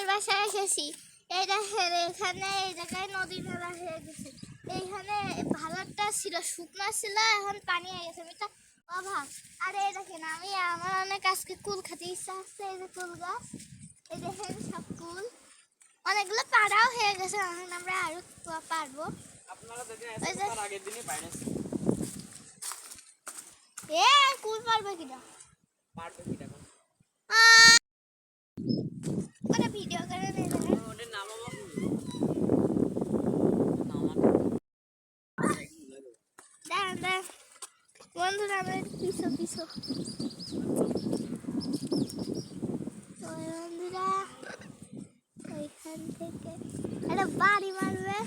গ্রামের বাসায় এসেছি। এই দেখেন এখানে এই জায়গায় নদী ফেলা হয়ে গেছে। এইখানে ভালোটা ছিল, শুকনো ছিল, এখন পানি হয়ে গেছে। এটা অভাব। আর এই দেখেন আমার অনেক আজকে কুল খেতে ইচ্ছা আসছে। এই যে কুল গাছ, এই দেখেন সব কুল, অনেকগুলো পাড়াও হয়ে গেছে। এখন আমরা আরো পারবো। আগের দিনই পাইছি। এ কুল পারবে কিনা? পারবে কিনা ওটা ভিডিও করে নিয়ে যাবে। ওটা নামাবো। দাঁড়ান দাঁড়ান বন্ধুরা, আমরা পিছু পিছু বন্ধুরা ওইখান থেকে একটা বাড়ি মারবে।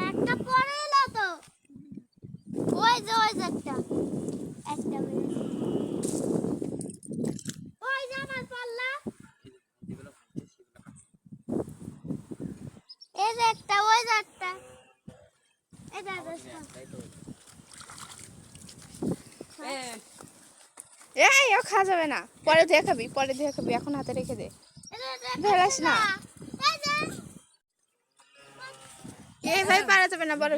একটা পরে এলো তো, ওই যে একটা একটা বেড়েছে। ওই যে আমার পাল্লা, এই যে একটা, ওই যে একটা, এটা এই ও খাওয়া যাবে না, পরে ধুয়ে খাবি, পরে ধুয়ে খাবি, এখন হাতে রেখে দে, ধরাস না। এই ভাই পারা যাবে না, বড়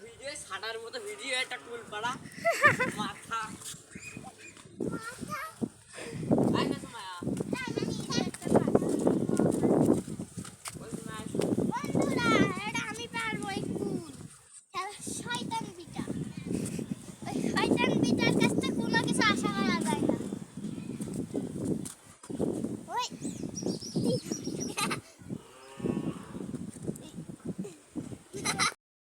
ভিডিও ছাড়ার মতো ভিডিও একটা টুল পাড়া মাথা